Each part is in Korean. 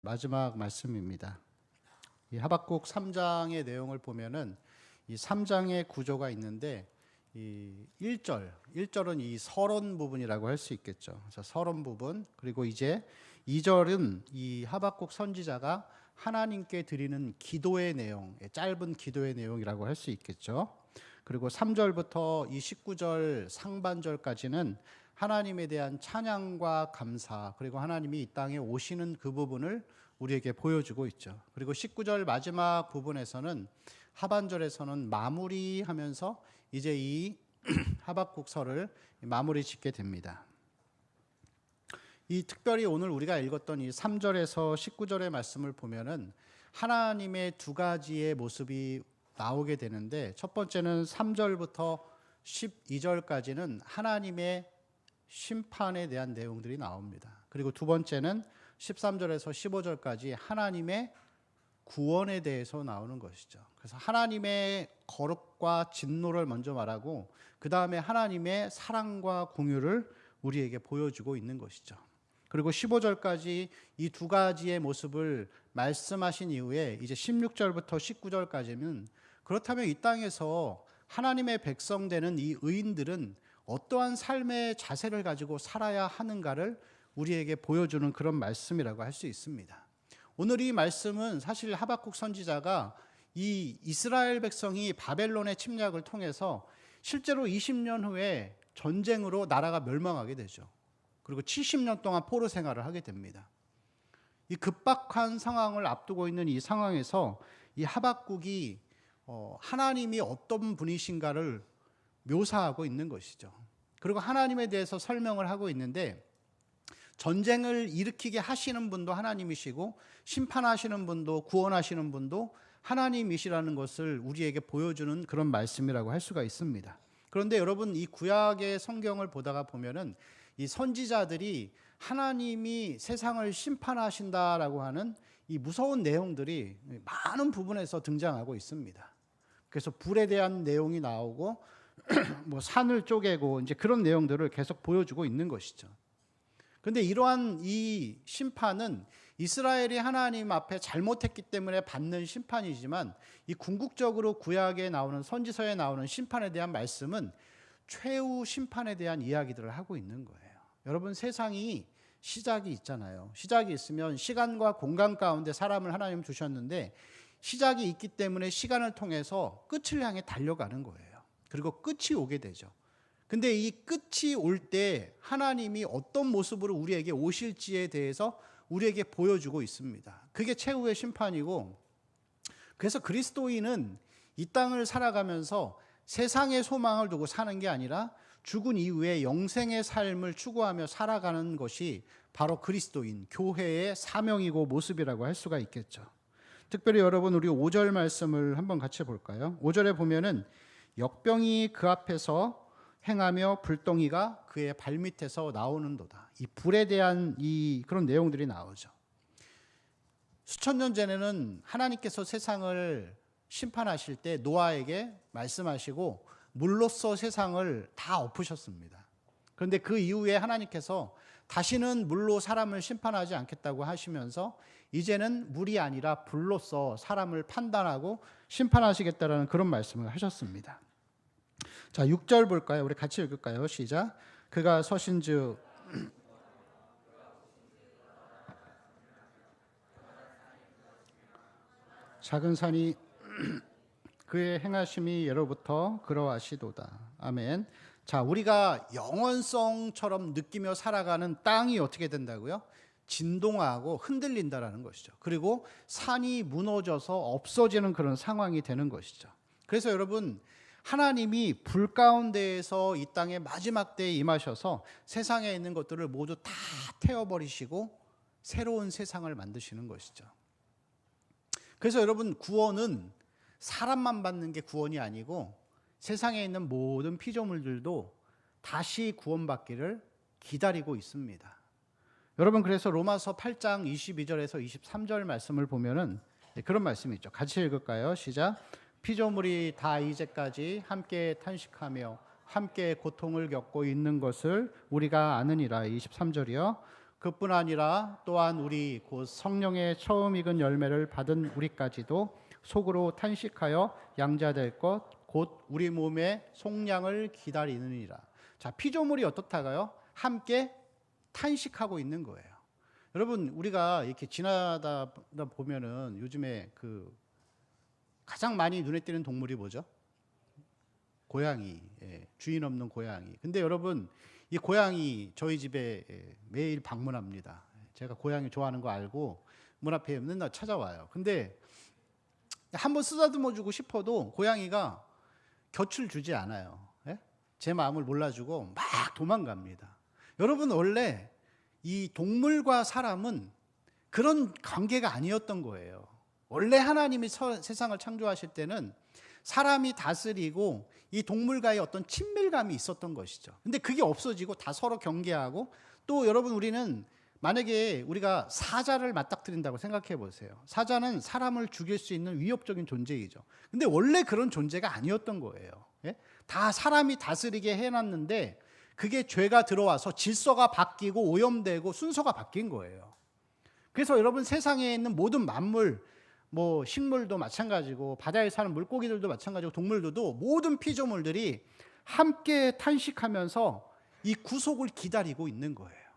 마지막 말씀입니다. 이 하박국 3장의 내용을 보면은 이 3장의 구조가 있는데 이 1절은 이 서론 부분이라고 할 수 있겠죠. 그래서 서론 부분, 그리고 이제 2절은 이 하박국 선지자가 하나님께 드리는 기도의 내용, 짧은 기도의 내용이라고 할 수 있겠죠. 그리고 3절부터 이 19절 상반절까지는 하나님에 대한 찬양과 감사, 그리고 하나님이 이 땅에 오시는 그 부분을 우리에게 보여주고 있죠. 그리고 19절 마지막 부분에서는 하반절에서는 마무리하면서 이제 이 하박국서를 마무리 짓게 됩니다. 이 특별히 오늘 우리가 읽었던 이 3절에서 19절의 말씀을 보면은 하나님의 두 가지의 모습이 나오게 되는데, 첫 번째는 3절부터 12절까지는 하나님의 심판에 대한 내용들이 나옵니다. 그리고 두 번째는 13절에서 15절까지 하나님의 구원에 대해서 나오는 것이죠. 그래서 하나님의 거룩과 진노를 먼저 말하고 그 다음에 하나님의 사랑과 공유를 우리에게 보여주고 있는 것이죠. 그리고 15절까지 이 두 가지의 모습을 말씀하신 이후에 이제 16절부터 19절까지는 그렇다면 이 땅에서 하나님의 백성 되는 이 의인들은 어떠한 삶의 자세를 가지고 살아야 하는가를 우리에게 보여주는 그런 말씀이라고 할 수 있습니다. 오늘 이 말씀은 사실 하박국 선지자가 이 이스라엘 백성이 바벨론의 침략을 통해서 실제로 20년 후에 전쟁으로 나라가 멸망하게 되죠. 그리고 70년 동안 포로 생활을 하게 됩니다. 이 급박한 상황을 앞두고 있는 이 상황에서 이 하박국이 하나님이 어떤 분이신가를 묘사하고 있는 것이죠. 그리고 하나님에 대해서 설명을 하고 있는데, 전쟁을 일으키게 하시는 분도 하나님이시고 심판하시는 분도 구원하시는 분도 하나님이시라는 것을 우리에게 보여주는 그런 말씀이라고 할 수가 있습니다. 그런데 여러분, 이 구약의 성경을 보다가 보면은 이 선지자들이 하나님이 세상을 심판하신다라고 하는 이 무서운 내용들이 많은 부분에서 등장하고 있습니다. 그래서 불에 대한 내용이 나오고 뭐 산을 쪼개고 이제 그런 내용들을 계속 보여주고 있는 것이죠. 그런데 이러한 이 심판은 이스라엘이 하나님 앞에 잘못했기 때문에 받는 심판이지만, 이 궁극적으로 구약에 나오는 선지서에 나오는 심판에 대한 말씀은 최후 심판에 대한 이야기들을 하고 있는 거예요. 여러분, 세상이 시작이 있잖아요. 시작이 있으면 시간과 공간 가운데 사람을 하나님 두셨는데, 시작이 있기 때문에 시간을 통해서 끝을 향해 달려가는 거예요. 그리고 끝이 오게 되죠. 근데 이 끝이 올 때 하나님이 어떤 모습으로 우리에게 오실지에 대해서 우리에게 보여주고 있습니다. 그게 최후의 심판이고, 그래서 그리스도인은 이 땅을 살아가면서 세상의 소망을 두고 사는 게 아니라 죽은 이후에 영생의 삶을 추구하며 살아가는 것이 바로 그리스도인, 교회의 사명이고 모습이라고 할 수가 있겠죠. 특별히 여러분, 우리 5절 말씀을 한번 같이 볼까요? 5절에 보면은 역병이 그 앞에서 행하며 불덩이가 그의 발밑에서 나오는도다. 이 불에 대한 이 그런 내용들이 나오죠. 수천 년 전에는 하나님께서 세상을 심판하실 때 노아에게 말씀하시고 물로써 세상을 다 엎으셨습니다. 그런데 그 이후에 하나님께서 다시는 물로 사람을 심판하지 않겠다고 하시면서 이제는 물이 아니라 불로써 사람을 판단하고 심판하시겠다라는 그런 말씀을 하셨습니다. 자, 6절 볼까요? 우리 같이 읽을까요? 시작. 그가 서신즉 작은 산이 그의 행하심이 예로부터 그러하시도다. 아멘. 자, 우리가 영원성처럼 느끼며 살아가는 땅이 어떻게 된다고요? 진동하고 흔들린다라는 것이죠. 그리고 산이 무너져서 없어지는 그런 상황이 되는 것이죠. 그래서 여러분, 하나님이 불 가운데에서 이 땅의 마지막 때에 임하셔서 세상에 있는 것들을 모두 다 태워버리시고 새로운 세상을 만드시는 것이죠. 그래서 여러분, 구원은 사람만 받는 게 구원이 아니고 세상에 있는 모든 피조물들도 다시 구원받기를 기다리고 있습니다. 여러분, 그래서 로마서 8장 22절에서 23절 말씀을 보면은 그런 말씀이 있죠. 같이 읽을까요? 시작. 피조물이 다 이제까지 함께 탄식하며 함께 고통을 겪고 있는 것을 우리가 아느니라. 23절이요. 그뿐 아니라 또한 우리 곧 성령의 처음 익은 열매를 받은 우리까지도 속으로 탄식하여 양자될 것 곧 우리 몸의 속량을 기다리느니라. 자, 피조물이 어떻다가요? 함께 탄식하고 있는 거예요. 여러분, 우리가 이렇게 지나다 보면은 요즘에 그 가장 많이 눈에 띄는 동물이 뭐죠? 고양이, 주인 없는 고양이. 근데 여러분, 이 고양이 저희 집에 매일 방문합니다. 제가 고양이 좋아하는 거 알고 문 앞에 맨날 찾아와요. 근데 한번 쓰다듬어 주고 싶어도 고양이가 곁을 주지 않아요. 제 마음을 몰라주고 막 도망갑니다. 여러분, 원래 이 동물과 사람은 그런 관계가 아니었던 거예요. 원래 하나님이 세상을 창조하실 때는 사람이 다스리고 이 동물과의 어떤 친밀감이 있었던 것이죠. 근데 그게 없어지고 다 서로 경계하고, 또 여러분, 우리는 만약에 우리가 사자를 맞닥뜨린다고 생각해 보세요. 사자는 사람을 죽일 수 있는 위협적인 존재이죠. 근데 원래 그런 존재가 아니었던 거예요. 다 사람이 다스리게 해놨는데 그게 죄가 들어와서 질서가 바뀌고 오염되고 순서가 바뀐 거예요. 그래서 여러분, 세상에 있는 모든 만물, 뭐 식물도 마찬가지고 바다에 사는 물고기들도 마찬가지고 동물들도 모든 피조물들이 함께 탄식하면서 이 구속을 기다리고 있는 거예요.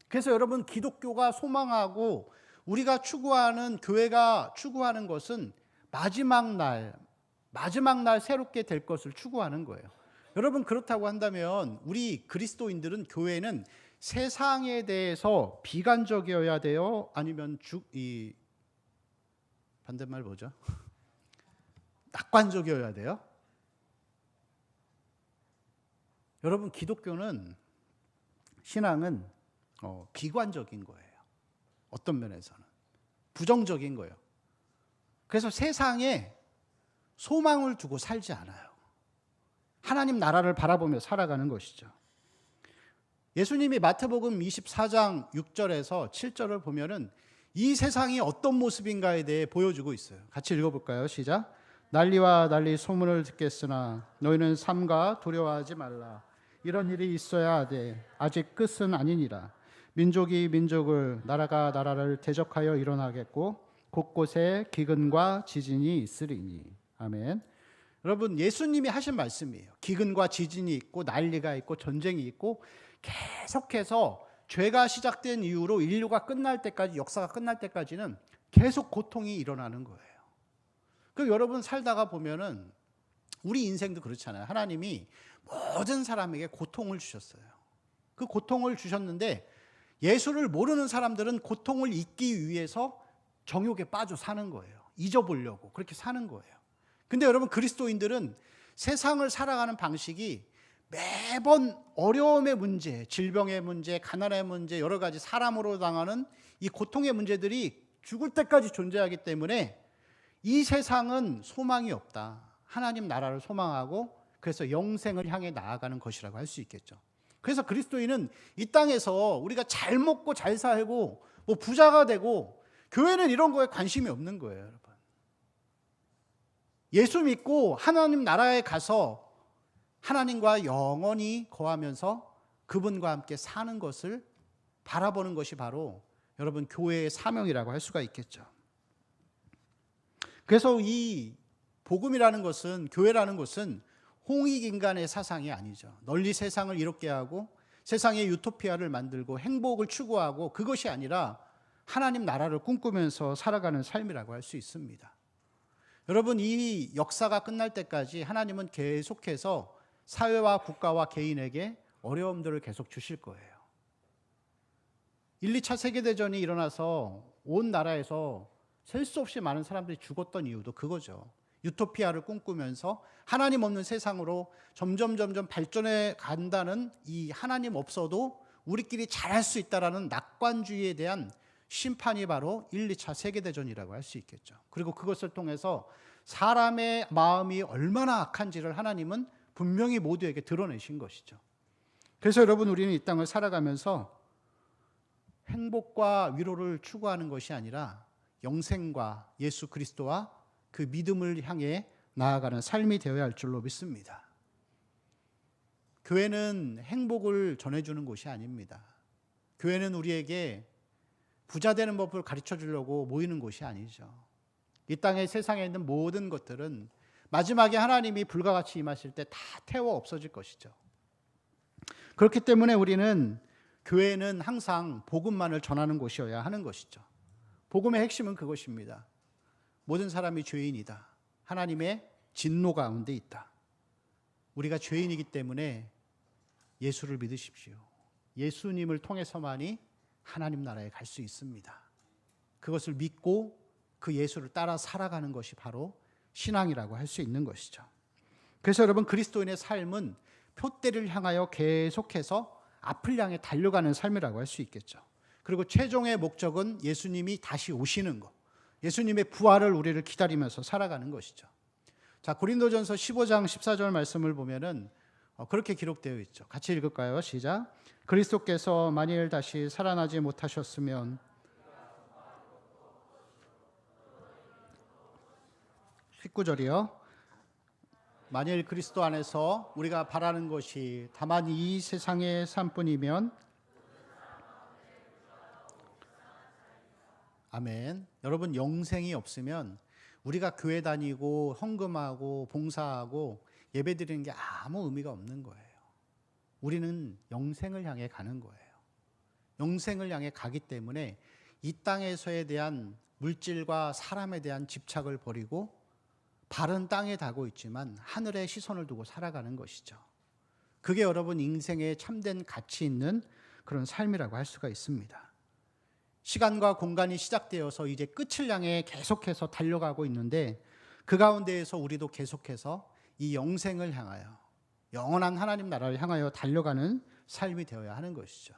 그래서 여러분, 기독교가 소망하고 우리가 추구하는, 교회가 추구하는 것은 마지막 날 새롭게 될 것을 추구하는 거예요. 여러분, 그렇다고 한다면 우리 그리스도인들은, 교회는 세상에 대해서 비관적이어야 돼요? 아니면 반대말 뭐죠? 낙관적이어야 돼요? 여러분, 기독교는, 신앙은 비관적인 거예요. 어떤 면에서는 부정적인 거예요. 그래서 세상에 소망을 두고 살지 않아요. 하나님 나라를 바라보며 살아가는 것이죠. 예수님이 마태복음 24장 6절에서 7절을 보면은 이 세상이 어떤 모습인가에 대해 보여주고 있어요. 같이 읽어볼까요? 시작. 난리와 난리 소문을 듣겠으나 너희는 삼가 두려워하지 말라. 이런 일이 있어야 하되 아직 끝은 아니니라. 민족이 민족을, 나라가 나라를 대적하여 일어나겠고 곳곳에 기근과 지진이 있으리니. 아멘. 여러분, 예수님이 하신 말씀이에요. 기근과 지진이 있고 난리가 있고 전쟁이 있고, 계속해서 죄가 시작된 이후로 인류가 끝날 때까지, 역사가 끝날 때까지는 계속 고통이 일어나는 거예요. 그 여러분, 살다가 보면은 우리 인생도 그렇잖아요. 하나님이 모든 사람에게 고통을 주셨어요. 그 고통을 주셨는데 예수를 모르는 사람들은 고통을 잊기 위해서 정욕에 빠져 사는 거예요. 잊어보려고 그렇게 사는 거예요. 근데 여러분, 그리스도인들은 세상을 살아가는 방식이 매번 어려움의 문제, 질병의 문제, 가난의 문제, 여러 가지 사람으로 당하는 이 고통의 문제들이 죽을 때까지 존재하기 때문에 이 세상은 소망이 없다. 하나님 나라를 소망하고, 그래서 영생을 향해 나아가는 것이라고 할 수 있겠죠. 그래서 그리스도인은 이 땅에서 우리가 잘 먹고 잘 살고 뭐 부자가 되고, 교회는 이런 거에 관심이 없는 거예요, 여러분. 예수 믿고 하나님 나라에 가서 하나님과 영원히 거하면서 그분과 함께 사는 것을 바라보는 것이 바로 여러분, 교회의 사명이라고 할 수가 있겠죠. 그래서 이 복음이라는 것은, 교회라는 것은 홍익인간의 사상이 아니죠. 널리 세상을 이롭게 하고 세상의 유토피아를 만들고 행복을 추구하고, 그것이 아니라 하나님 나라를 꿈꾸면서 살아가는 삶이라고 할 수 있습니다. 여러분, 이 역사가 끝날 때까지 하나님은 계속해서 사회와 국가와 개인에게 어려움들을 계속 주실 거예요. 1, 2차 세계대전이 일어나서 온 나라에서 셀 수 없이 많은 사람들이 죽었던 이유도 그거죠. 유토피아를 꿈꾸면서 하나님 없는 세상으로 점점 발전해 간다는, 이 하나님 없어도 우리끼리 잘할 수 있다라는 낙관주의에 대한 심판이 바로 1, 2차 세계대전이라고 할 수 있겠죠. 그리고 그것을 통해서 사람의 마음이 얼마나 악한지를 하나님은 분명히 모두에게 드러내신 것이죠. 그래서 여러분, 우리는 이 땅을 살아가면서 행복과 위로를 추구하는 것이 아니라 영생과 예수 그리스도와 그 믿음을 향해 나아가는 삶이 되어야 할 줄로 믿습니다. 교회는 행복을 전해주는 곳이 아닙니다. 교회는 우리에게 부자 되는 법을 가르쳐 주려고 모이는 곳이 아니죠. 이 땅의 세상에 있는 모든 것들은 마지막에 하나님이 불과 같이 임하실 때 다 태워 없어질 것이죠. 그렇기 때문에 우리는 교회는 항상 복음만을 전하는 곳이어야 하는 것이죠. 복음의 핵심은 그것입니다. 모든 사람이 죄인이다. 하나님의 진노 가운데 있다. 우리가 죄인이기 때문에 예수를 믿으십시오. 예수님을 통해서만이 하나님 나라에 갈 수 있습니다. 그것을 믿고 그 예수를 따라 살아가는 것이 바로 신앙이라고 할 수 있는 것이죠. 그래서 여러분, 그리스도인의 삶은 표대를 향하여 계속해서 앞을 향해 달려가는 삶이라고 할 수 있겠죠. 그리고 최종의 목적은 예수님이 다시 오시는 것, 예수님의 부활을 우리를 기다리면서 살아가는 것이죠. 자, 고린도전서 15장 14절 말씀을 보면은 그렇게 기록되어 있죠. 같이 읽을까요? 시작. 그리스도께서 만일 다시 살아나지 못하셨으면 19절이요. 만일 그리스도 안에서 우리가 바라는 것이 다만 이 세상의 삶뿐이면, 아멘. 여러분, 영생이 없으면 우리가 교회 다니고 헌금하고 봉사하고 예배드리는 게 아무 의미가 없는 거예요. 우리는 영생을 향해 가는 거예요. 영생을 향해 가기 때문에 이 땅에서에 대한 물질과 사람에 대한 집착을 버리고 발은 땅에 닿고 있지만 하늘에 시선을 두고 살아가는 것이죠. 그게 여러분 인생에 참된 가치 있는 그런 삶이라고 할 수가 있습니다. 시간과 공간이 시작되어서 이제 끝을 향해 계속해서 달려가고 있는데, 그 가운데에서 우리도 계속해서 이 영생을 향하여, 영원한 하나님 나라를 향하여 달려가는 삶이 되어야 하는 것이죠.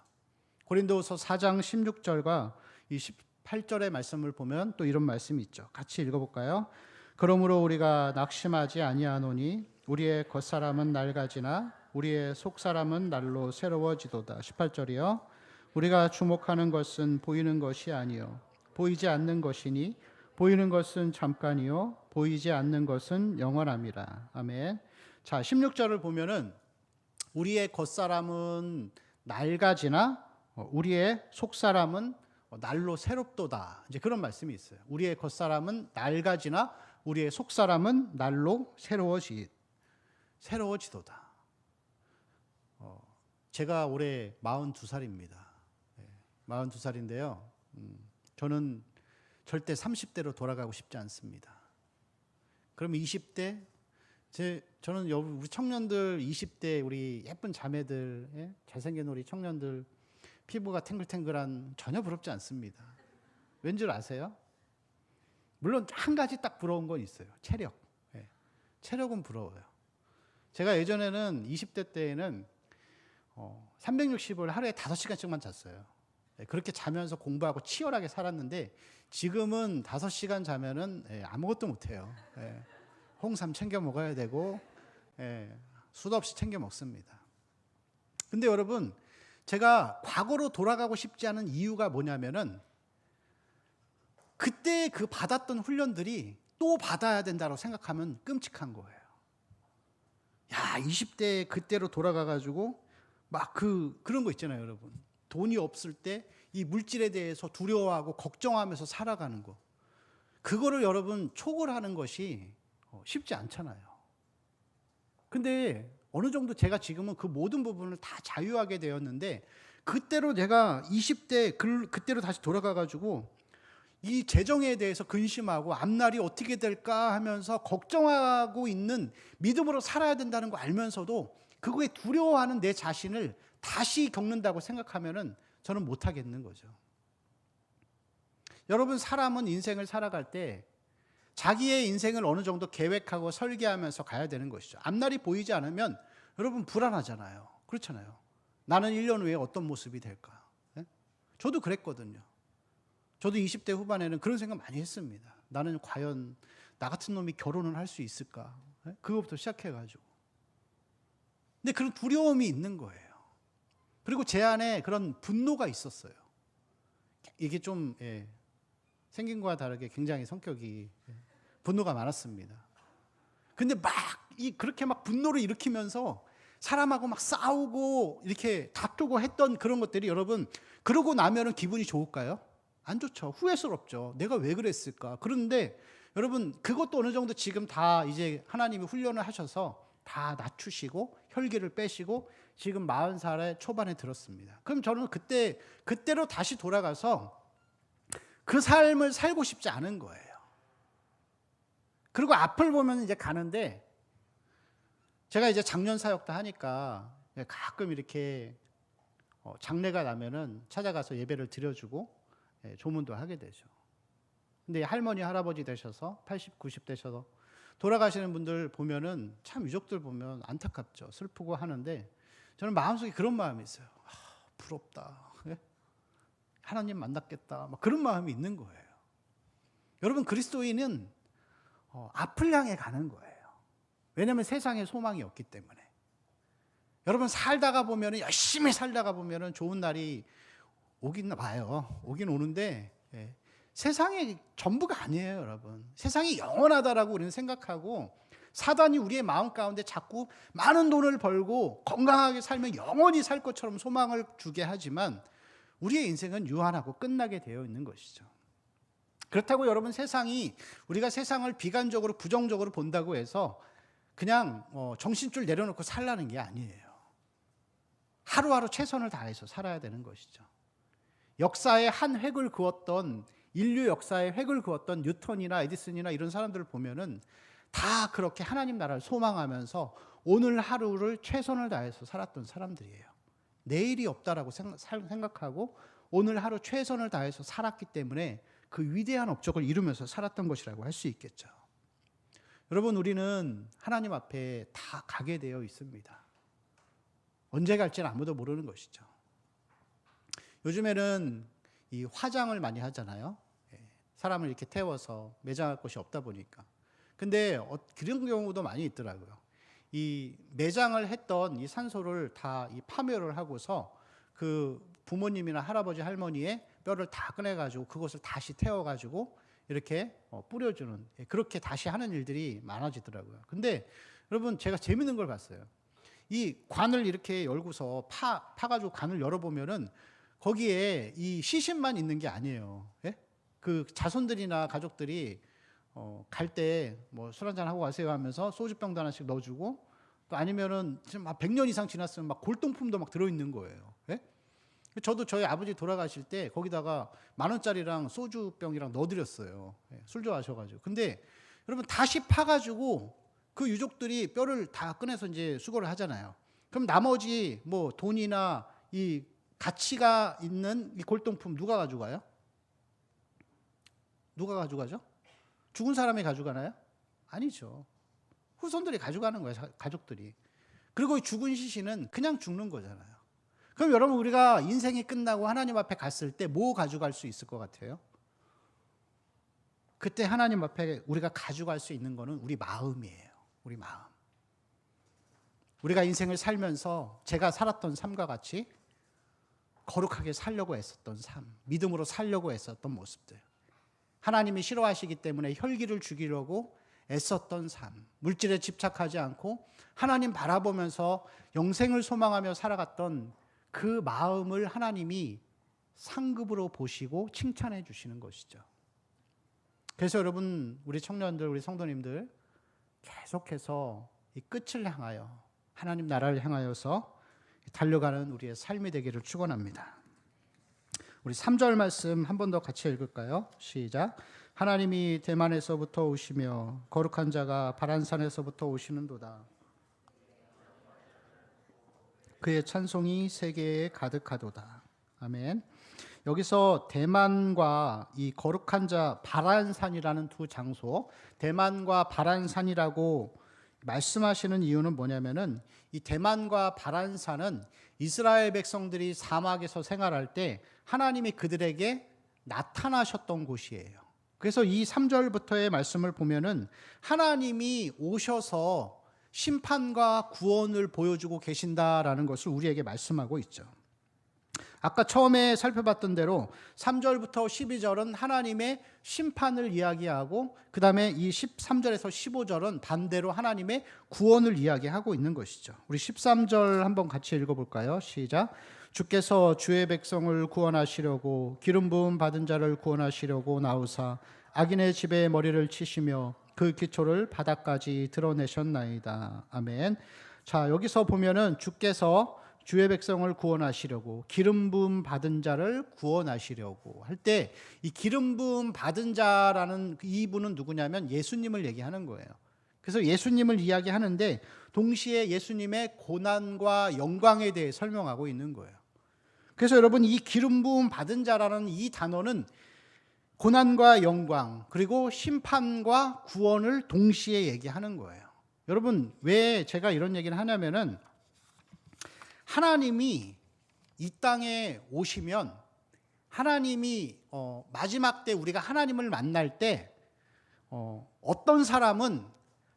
고린도후서 4장 16절과 이 18절의 말씀을 보면 또 이런 말씀이 있죠. 같이 읽어볼까요? 그러므로 우리가 낙심하지 아니하노니 우리의 겉사람은 낡아지나 우리의 속사람은 날로 새로워지도다. 18절이요. 우리가 주목하는 것은 보이는 것이 아니요 보이지 않는 것이니 보이는 것은 잠깐이요 보이지 않는 것은 영원함이라. 아멘. 자, 16절을 보면은 우리의 겉사람은 낡아지나 우리의 속사람은 날로 새롭도다. 이제 그런 말씀이 있어요. 우리의 겉사람은 낡아지나 우리의 속사람은 날로 새로워지도다. 제가 올해 42살입니다. 42살인데요. 저는 절대 30대로 돌아가고 싶지 않습니다. 그럼 20대, 저는 우리 청년들 20대 우리 예쁜 자매들, 잘생긴 우리 청년들 피부가 탱글탱글한 전혀 부럽지 않습니다. 왠 줄 아세요? 물론 한 가지 딱 부러운 건 있어요. 체력. 체력은 부러워요. 제가 예전에는 20대 때에는 360을 하루에 5시간씩만 잤어요. 그렇게 자면서 공부하고 치열하게 살았는데 지금은 5시간 자면은 아무것도 못해요. 홍삼 챙겨 먹어야 되고 수도 없이 챙겨 먹습니다. 근데 여러분, 제가 과거로 돌아가고 싶지 않은 이유가 뭐냐면은 그때 그 받았던 훈련들이 또 받아야 된다고 생각하면 끔찍한 거예요. 야, 20대 그때로 돌아가가지고 막 그런 거 있잖아요, 여러분. 돈이 없을 때 이 물질에 대해서 두려워하고 걱정하면서 살아가는 거. 그거를 여러분 초월하는 것이 쉽지 않잖아요. 근데 어느 정도 제가 지금은 그 모든 부분을 다 자유하게 되었는데, 그때로 제가 20대 그때로 다시 돌아가가지고 이 재정에 대해서 근심하고 앞날이 어떻게 될까 하면서 걱정하고 있는, 믿음으로 살아야 된다는 거 알면서도 그거에 두려워하는 내 자신을 다시 겪는다고 생각하면은 저는 못 하겠는 거죠. 여러분, 사람은 인생을 살아갈 때 자기의 인생을 어느 정도 계획하고 설계하면서 가야 되는 것이죠. 앞날이 보이지 않으면 여러분 불안하잖아요. 그렇잖아요. 나는 1년 후에 어떤 모습이 될까? 저도 그랬거든요. 저도 20대 후반에는 그런 생각 많이 했습니다. 나는 과연 나 같은 놈이 결혼을 할 수 있을까? 그것부터 시작해가지고. 근데 그런 두려움이 있는 거예요. 그리고 제 안에 그런 분노가 있었어요. 이게 좀 생긴 거와 다르게 굉장히 성격이 분노가 많았습니다. 근데 그렇게 막 분노를 일으키면서 사람하고 막 싸우고 이렇게 다투고 했던 그런 것들이 여러분 그러고 나면은 기분이 좋을까요? 안 좋죠. 후회스럽죠. 내가 왜 그랬을까? 그런데 여러분 그것도 어느 정도 지금 다 이제 하나님이 훈련을 하셔서 다 낮추시고 혈기를 빼시고 지금 40살의 초반에 들었습니다. 그럼 저는 그때로 다시 돌아가서 그 삶을 살고 싶지 않은 거예요. 그리고 앞을 보면 이제 가는데 제가 이제 작년 사역도 하니까 가끔 이렇게 장례가 나면은 찾아가서 예배를 드려주고 조문도 하게 되죠. 근데 할머니 할아버지 되셔서 80, 90 되셔서 돌아가시는 분들 보면은 참 유족들 보면 안타깝죠. 슬프고 하는데 저는 마음속에 그런 마음이 있어요. 부럽다. 하나님 만났겠다. 막 그런 마음이 있는 거예요. 여러분 그리스도인은 앞을 향해 가는 거예요. 왜냐하면 세상에 소망이 없기 때문에. 여러분 살다가 보면은 열심히 살다가 보면은 좋은 날이 오긴 와요. 오긴 오는데 세상이 전부가 아니에요, 여러분. 세상이 영원하다라고 우리는 생각하고 사단이 우리의 마음 가운데 자꾸 많은 돈을 벌고 건강하게 살면 영원히 살 것처럼 소망을 주게 하지만 우리의 인생은 유한하고 끝나게 되어 있는 것이죠. 그렇다고 여러분 우리가 세상을 비관적으로 부정적으로 본다고 해서 그냥 정신줄 내려놓고 살라는 게 아니에요. 하루하루 최선을 다해서 살아야 되는 것이죠. 역사의 한 획을 그었던 인류 역사의 획을 그었던 뉴턴이나 에디슨이나 이런 사람들을 보면은 다 그렇게 하나님 나라를 소망하면서 오늘 하루를 최선을 다해서 살았던 사람들이에요. 내일이 없다라고 생각하고 오늘 하루 최선을 다해서 살았기 때문에 그 위대한 업적을 이루면서 살았던 것이라고 할 수 있겠죠. 여러분 우리는 하나님 앞에 다 가게 되어 있습니다. 언제 갈지는 아무도 모르는 것이죠. 요즘에는 이 화장을 많이 하잖아요. 사람을 이렇게 태워서 매장할 곳이 없다 보니까. 근데 그런 경우도 많이 있더라고요. 이 매장을 했던 이 산소를 다 이 파멸을 하고서 그 부모님이나 할아버지 할머니의 뼈를 다 꺼내가지고 그것을 다시 태워가지고 이렇게 뿌려주는 그렇게 다시 하는 일들이 많아지더라고요. 근데 여러분 제가 재밌는 걸 봤어요. 이 관을 이렇게 열고서 파가지고 관을 열어보면은 거기에 이 시신만 있는 게 아니에요. 예? 그 자손들이나 가족들이 갈 때 뭐 술 한잔 하고 가세요 하면서 소주병도 하나씩 넣어주고 또 아니면은 지금 막 100년 이상 지났으면 막 골동품도 막 들어있는 거예요. 예? 저도 저희 아버지 돌아가실 때 거기다가 10,000원짜리랑 소주병이랑 넣어드렸어요. 예, 술 좋아하셔가지고. 근데 여러분 다시 파가지고 그 유족들이 뼈를 다 꺼내서 이제 수거를 하잖아요. 그럼 나머지 뭐 돈이나 이 가치가 있는 이 골동품 누가 가져가요? 누가 가져가죠? 죽은 사람이 가져가나요? 아니죠. 후손들이 가져가는 거예요, 가족들이. 그리고 죽은 시신은 그냥 죽는 거잖아요. 그럼 여러분 우리가 인생이 끝나고 하나님 앞에 갔을 때 뭐 가져갈 수 있을 것 같아요? 그때 하나님 앞에 우리가 가져갈 수 있는 거는 우리 마음이에요. 우리 마음. 우리가 인생을 살면서 제가 살았던 삶과 같이 거룩하게 살려고 애썼던 삶, 믿음으로 살려고 애썼던 모습들, 하나님이 싫어하시기 때문에 혈기를 죽이려고 애썼던 삶, 물질에 집착하지 않고 하나님 바라보면서 영생을 소망하며 살아갔던 그 마음을 하나님이 상급으로 보시고 칭찬해 주시는 것이죠. 그래서 여러분, 우리 청년들, 우리 성도님들 계속해서 이 끝을 향하여 하나님 나라를 향하여서 달려가는 우리의 삶이 되기를 축원합니다. 우리 3절 말씀 한 번 더 같이 읽을까요? 시작. 하나님이 대만에서부터 오시며 거룩한 자가 바란산에서부터 오시는도다. 그의 찬송이 세계에 가득하도다. 아멘. 여기서 대만과 이 거룩한 자 바란산이라는 두 장소, 대만과 바란산이라고 말씀하시는 이유는 뭐냐면은 이 대만과 바란산은 이스라엘 백성들이 사막에서 생활할 때 하나님이 그들에게 나타나셨던 곳이에요. 그래서 이 3절부터의 말씀을 보면은 하나님이 오셔서 심판과 구원을 보여주고 계신다라는 것을 우리에게 말씀하고 있죠. 아까 처음에 살펴봤던 대로 3절부터 12절은 하나님의 심판을 이야기하고 그 다음에 이 13절에서 15절은 반대로 하나님의 구원을 이야기하고 있는 것이죠. 우리 13절 한번 같이 읽어볼까요? 시작. 주께서 주의 백성을 구원하시려고 기름 부음 받은 자를 구원하시려고 나오사 악인의 집에 머리를 치시며 그 기초를 바닥까지 드러내셨나이다. 아멘. 자, 여기서 보면은 주께서 주의 백성을 구원하시려고 기름 부음 받은 자를 구원하시려고 할 때 이 기름 부음 받은 자라는 이분은 누구냐면 예수님을 얘기하는 거예요. 그래서 예수님을 이야기하는데 동시에 예수님의 고난과 영광에 대해 설명하고 있는 거예요. 그래서 여러분 이 기름 부음 받은 자라는 이 단어는 고난과 영광 그리고 심판과 구원을 동시에 얘기하는 거예요. 여러분 왜 제가 이런 얘기를 하냐면은 하나님이 이 땅에 오시면 하나님이 마지막 때 우리가 하나님을 만날 때 어떤 사람은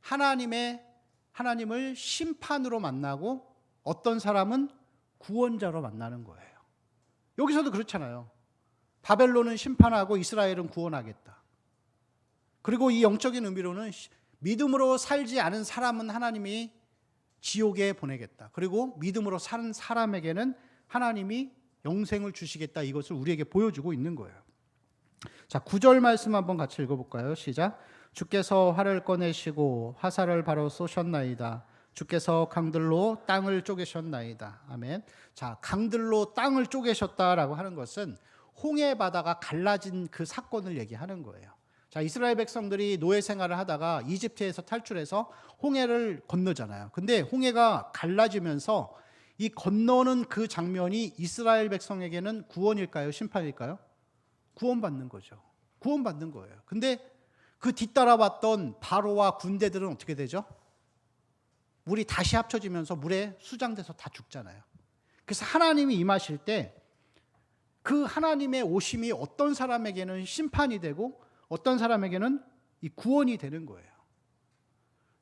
하나님을 심판으로 만나고 어떤 사람은 구원자로 만나는 거예요. 여기서도 그렇잖아요. 바벨론은 심판하고 이스라엘은 구원하겠다. 그리고 이 영적인 의미로는 믿음으로 살지 않은 사람은 하나님이 지옥에 보내겠다. 그리고 믿음으로 사는 사람에게는 하나님이 영생을 주시겠다. 이것을 우리에게 보여주고 있는 거예요. 자, 9절 말씀 한번 같이 읽어볼까요? 시작. 주께서 활을 꺼내시고 화살을 바로 쏘셨나이다. 주께서 강들로 땅을 쪼개셨나이다. 아멘. 자, 강들로 땅을 쪼개셨다라고 하는 것은 홍해 바다가 갈라진 그 사건을 얘기하는 거예요. 자, 이스라엘 백성들이 노예 생활을 하다가 이집트에서 탈출해서 홍해를 건너잖아요. 근데 홍해가 갈라지면서 이 건너는 그 장면이 이스라엘 백성에게는 구원일까요? 심판일까요? 구원받는 거죠. 구원받는 거예요. 근데 그 뒤따라왔던 바로와 군대들은 어떻게 되죠? 물이 다시 합쳐지면서 물에 수장돼서 다 죽잖아요. 그래서 하나님이 임하실 때 그 하나님의 오심이 어떤 사람에게는 심판이 되고 어떤 사람에게는 이 구원이 되는 거예요.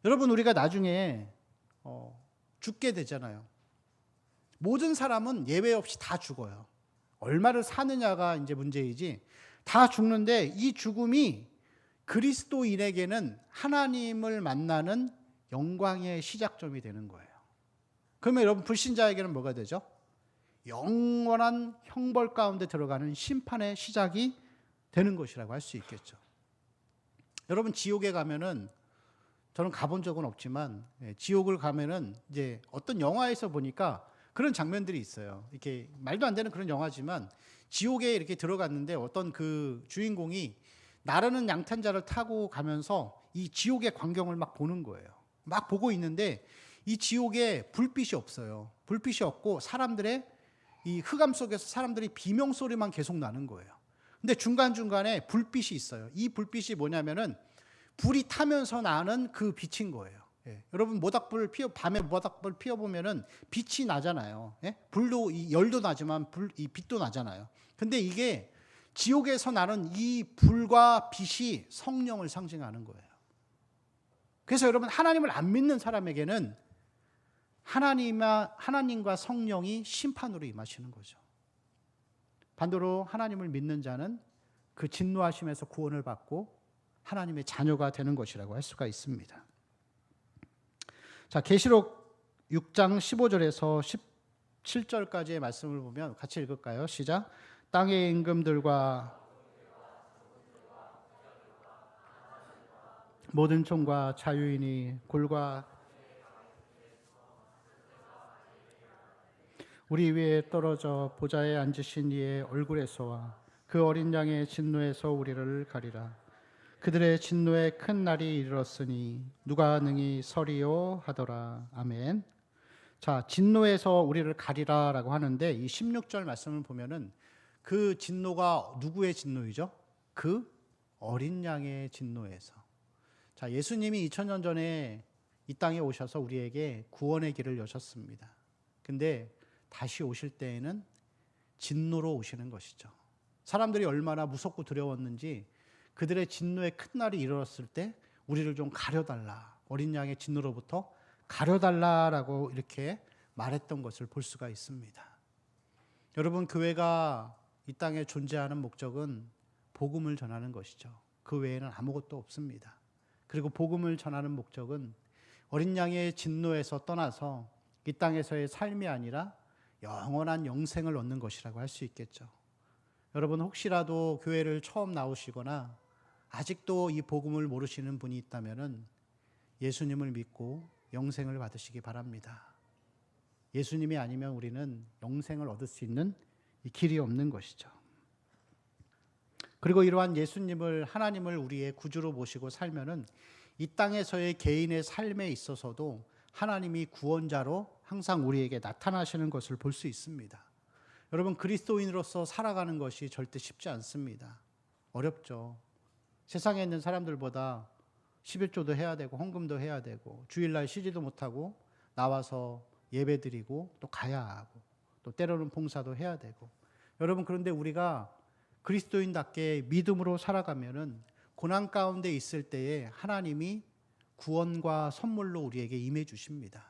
여러분 우리가 나중에 죽게 되잖아요. 모든 사람은 예외 없이 다 죽어요. 얼마를 사느냐가 이제 문제이지 다 죽는데 이 죽음이 그리스도인에게는 하나님을 만나는 영광의 시작점이 되는 거예요. 그러면 여러분 불신자에게는 뭐가 되죠? 영원한 형벌 가운데 들어가는 심판의 시작이 되는 것이라고 할 수 있겠죠. 여러분 지옥에 가면은 저는 가본 적은 없지만 지옥을 가면은 이제 어떤 영화에서 보니까 그런 장면들이 있어요. 이렇게 말도 안 되는 그런 영화지만 지옥에 이렇게 들어갔는데 어떤 그 주인공이 나르는 양탄자를 타고 가면서 이 지옥의 광경을 막 보는 거예요. 막 보고 있는데 이 지옥에 불빛이 없어요. 불빛이 없고 사람들의 이 흑암 속에서 사람들이 비명 소리만 계속 나는 거예요. 근데 중간중간에 불빛이 있어요. 이 불빛이 뭐냐면은 불이 타면서 나는 그 빛인 거예요. 예. 여러분 밤에 모닥불 피워보면은 빛이 나잖아요. 예? 불도 이 열도 나지만 이 빛도 나잖아요. 근데 이게 지옥에서 나는 이 불과 빛이 성령을 상징하는 거예요. 그래서 여러분 하나님을 안 믿는 사람에게는 하나님과 성령이 심판으로 임하시는 거죠. 반대로 하나님을 믿는 자는 그 진노하심에서 구원을 받고 하나님의 자녀가 되는 것이라고 할 수가 있습니다. 자, 계시록 6장 15절에서 17절까지의 말씀을 보면 같이 읽을까요? 시작. 땅의 임금들과 모든 총과 자유인이 굴과 우리 위에 떨어져 보좌에 앉으신 이의 얼굴에서와 그 어린 양의 진노에서 우리를 가리라. 그들의 진노에 큰 날이 이르렀으니 누가 능히 서리요 하더라. 아멘. 자, 진노에서 우리를 가리라라고 하는데 이 16절 말씀을 보면은 그 진노가 누구의 진노이죠? 그 어린 양의 진노에서. 자, 예수님이 2000년 전에 이 땅에 오셔서 우리에게 구원의 길을 여셨습니다. 근데 다시 오실 때에는 진노로 오시는 것이죠. 사람들이 얼마나 무섭고 두려웠는지 그들의 진노의 큰 날이 이르렀을 때 우리를 좀 가려달라. 어린 양의 진노로부터 가려달라라고 이렇게 말했던 것을 볼 수가 있습니다. 여러분, 교회가 이 땅에 존재하는 목적은 복음을 전하는 것이죠. 그 외에는 아무것도 없습니다. 그리고 복음을 전하는 목적은 어린 양의 진노에서 떠나서 이 땅에서의 삶이 아니라 영원한 영생을 얻는 것이라고 할 수 있겠죠. 여러분, 혹시라도 교회를 처음 나오시거나 아직도 이 복음을 모르시는 분이 있다면 예수님을 믿고 영생을 받으시기 바랍니다. 예수님이 아니면 우리는 영생을 얻을 수 있는 이 길이 없는 것이죠. 그리고 이러한 예수님을, 하나님을 우리의 구주로 모시고 살면은 이 땅에서의 개인의 삶에 있어서도 하나님이 구원자로 항상 우리에게 나타나시는 것을 볼 수 있습니다. 여러분, 그리스도인으로서 살아가는 것이 절대 쉽지 않습니다. 어렵죠. 세상에 있는 사람들보다 11조도 해야 되고 헌금도 해야 되고 주일날 쉬지도 못하고 나와서 예배드리고 또 가야 하고 또 때로는 봉사도 해야 되고. 여러분, 그런데 우리가 그리스도인답게 믿음으로 살아가면은 고난 가운데 있을 때에 하나님이 구원과 선물로 우리에게 임해 주십니다.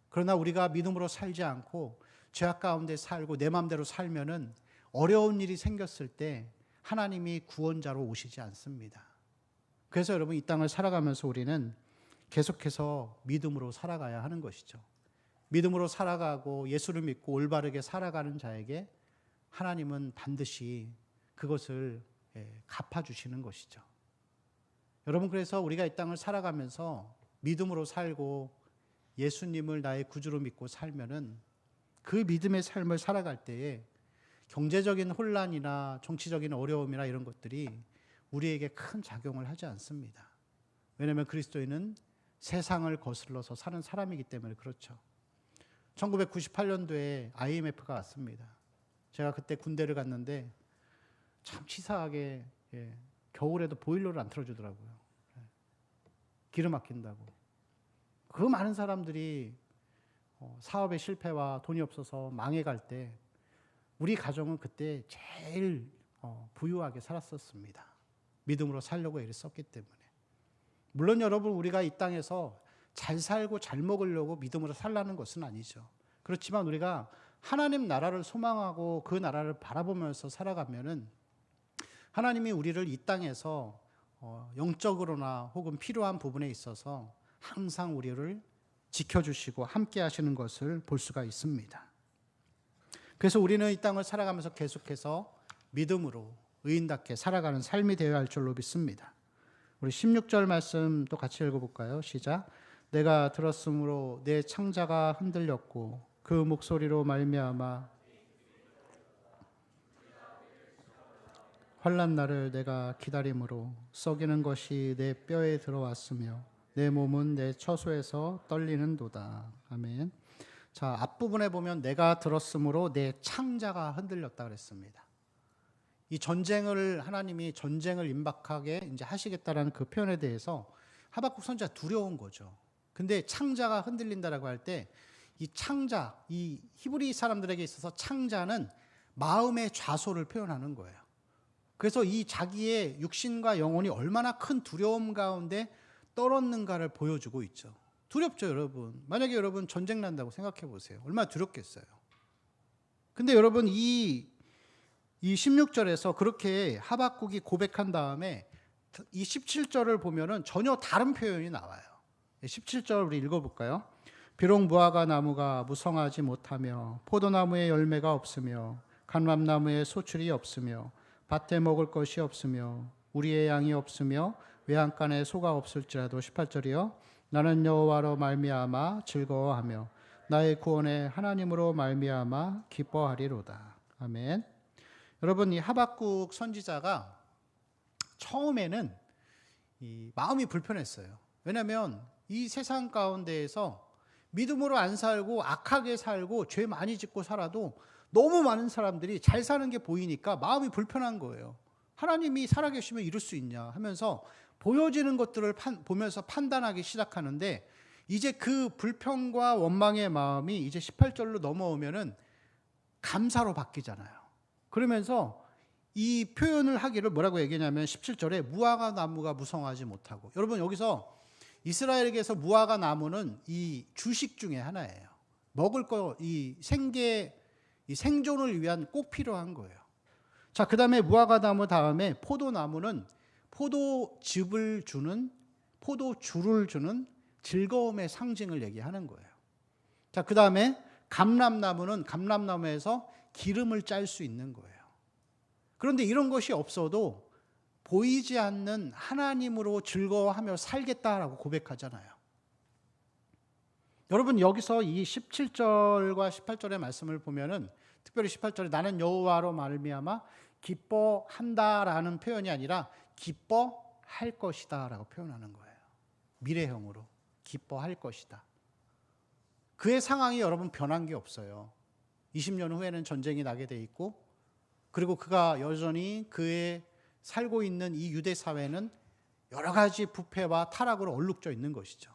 그러나 우리가 믿음으로 살지 않고 죄악 가운데 살고 내 마음대로 살면은 어려운 일이 생겼을 때 하나님이 구원자로 오시지 않습니다. 그래서 여러분, 이 땅을 살아가면서 우리는 계속해서 믿음으로 살아가야 하는 것이죠. 믿음으로 살아가고 예수를 믿고 올바르게 살아가는 자에게 하나님은 반드시 그것을 갚아주시는 것이죠. 여러분, 그래서 우리가 이 땅을 살아가면서 믿음으로 살고 예수님을 나의 구주로 믿고 살면은 그 믿음의 삶을 살아갈 때에 경제적인 혼란이나 정치적인 어려움이나 이런 것들이 우리에게 큰 작용을 하지 않습니다. 왜냐하면 그리스도인은 세상을 거슬러서 사는 사람이기 때문에 그렇죠. 1998년도에 IMF가 왔습니다. 제가 그때 군대를 갔는데 참 치사하게 겨울에도 보일러를 안 틀어주더라고요. 기름 아낀다고. 그 많은 사람들이 사업의 실패와 돈이 없어서 망해갈 때 우리 가정은 그때 제일 부유하게 살았었습니다. 믿음으로 살려고 애를 썼기 때문에. 물론 여러분, 우리가 이 땅에서 잘 살고 잘 먹으려고 믿음으로 살라는 것은 아니죠. 그렇지만 우리가 하나님 나라를 소망하고 그 나라를 바라보면서 살아가면은 하나님이 우리를 이 땅에서 영적으로나 혹은 필요한 부분에 있어서 항상 우리를 지켜주시고 함께 하시는 것을 볼 수가 있습니다. 그래서 우리는 이 땅을 살아가면서 계속해서 믿음으로 의인답게 살아가는 삶이 되어야 할 줄로 믿습니다. 우리 16절 말씀 또 같이 읽어볼까요? 시작. 내가 들었으므로 내 창자가 흔들렸고 그 목소리로 말미암아 환난 날을 내가 기다림으로 썩이는 것이 내 뼈에 들어왔으며 내 몸은 내 처소에서 떨리는도다. 아멘. 자, 앞부분에 보면 내가 들었으므로 내 창자가 흔들렸다 그랬습니다. 이 전쟁을 하나님이 전쟁을 임박하게 이제 하시겠다라는 그 표현에 대해서 하박국 선지자가 두려운 거죠. 근데 창자가 흔들린다라고 할 때 이 창자, 이 히브리 사람들에게 있어서 창자는 마음의 좌소를 표현하는 거예요. 그래서 이 자기의 육신과 영혼이 얼마나 큰 두려움 가운데 떨었는가를 보여주고 있죠. 두렵죠, 여러분. 만약에 여러분 전쟁 난다고 생각해 보세요. 얼마나 두렵겠어요. 근데 여러분, 이 16절에서 그렇게 하박국이 고백한 다음에 이 17절을 보면은 전혀 다른 표현이 나와요. 17절 우리 읽어볼까요? 비록 무화과 나무가 무성하지 못하며 포도나무에 열매가 없으며 감람나무에 소출이 없으며 밭에 먹을 것이 없으며 우리의 양이 없으며 외양간에 소가 없을지라도 18절이요. 나는 여호와로 말미암아 즐거워하며 나의 구원의 하나님으로 말미암아 기뻐하리로다. 아멘. 여러분, 이 하박국 선지자가 처음에는 이 마음이 불편했어요. 왜냐하면 이 세상 가운데에서 믿음으로 안 살고 악하게 살고 죄 많이 짓고 살아도 너무 많은 사람들이 잘 사는 게 보이니까 마음이 불편한 거예요. 하나님이 살아계시면 이럴 수 있냐 하면서 보여지는 것들을 보면서 판단하기 시작하는데 이제 그 불평과 원망의 마음이 이제 18절로 넘어오면은 감사로 바뀌잖아요. 그러면서 이 표현을 하기를 뭐라고 얘기하냐면 17절에 무화과 나무가 무성하지 못하고, 여러분 여기서 이스라엘에게서 무화과 나무는 이 주식 중에 하나예요. 먹을 거, 이 생계 이 생존을 위한 꼭 필요한 거예요. 자, 그다음에 무화과나무 다음에 포도나무는 포도즙을 주는, 포도주를 주는 즐거움의 상징을 얘기하는 거예요. 자, 그다음에 감람나무는 감람나무에서 기름을 짤 수 있는 거예요. 그런데 이런 것이 없어도 보이지 않는 하나님으로 즐거워하며 살겠다라고 고백하잖아요. 여러분, 여기서 이 17절과 18절의 말씀을 보면은, 특별히 18절에 나는 여호와로 말미암아 기뻐한다라는 표현이 아니라 기뻐할 것이다라고 표현하는 거예요. 미래형으로 기뻐할 것이다. 그의 상황이 여러분 변한 게 없어요. 20년 후에는 전쟁이 나게 돼 있고, 그리고 그가 여전히 그의 살고 있는 이 유대 사회는 여러 가지 부패와 타락으로 얼룩져 있는 것이죠.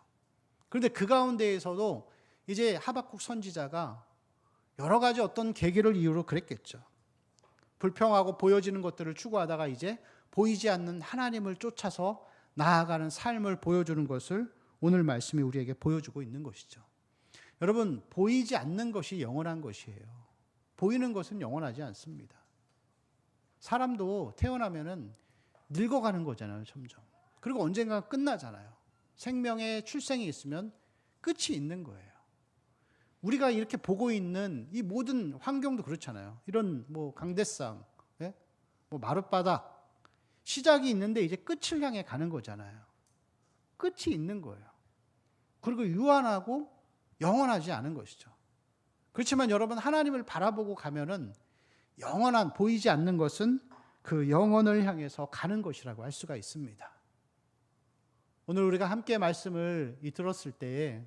그런데 그 가운데에서도 이제 하박국 선지자가 여러 가지 어떤 계기를 이유로 그랬겠죠. 불평하고 보여지는 것들을 추구하다가 이제 보이지 않는 하나님을 쫓아서 나아가는 삶을 보여주는 것을 오늘 말씀이 우리에게 보여주고 있는 것이죠. 여러분, 보이지 않는 것이 영원한 것이에요. 보이는 것은 영원하지 않습니다. 사람도 태어나면은 늙어가는 거잖아요, 점점. 그리고 언젠가 끝나잖아요. 생명의 출생이 있으면 끝이 있는 거예요. 우리가 이렇게 보고 있는 이 모든 환경도 그렇잖아요. 이런 뭐 강대상, 예? 뭐 마룻바닥, 시작이 있는데 이제 끝을 향해 가는 거잖아요. 끝이 있는 거예요. 그리고 유한하고 영원하지 않은 것이죠. 그렇지만 여러분, 하나님을 바라보고 가면은 영원한, 보이지 않는 것은 그 영원을 향해서 가는 것이라고 할 수가 있습니다. 오늘 우리가 함께 말씀을 들었을 때에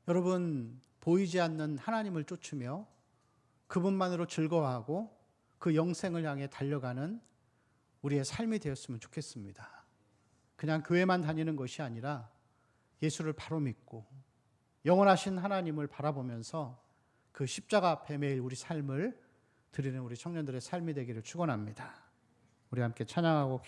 여러분, 보이지 않는 하나님을 쫓으며 그분만으로 즐거워하고 그 영생을 향해 달려가는 우리의 삶이 되었으면 좋겠습니다. 그냥 교회만 다니는 것이 아니라 예수를 바로 믿고 영원하신 하나님을 바라보면서 그 십자가 앞에 매일 우리 삶을 드리는 우리 청년들의 삶이 되기를 축원합니다. 우리 함께 찬양하고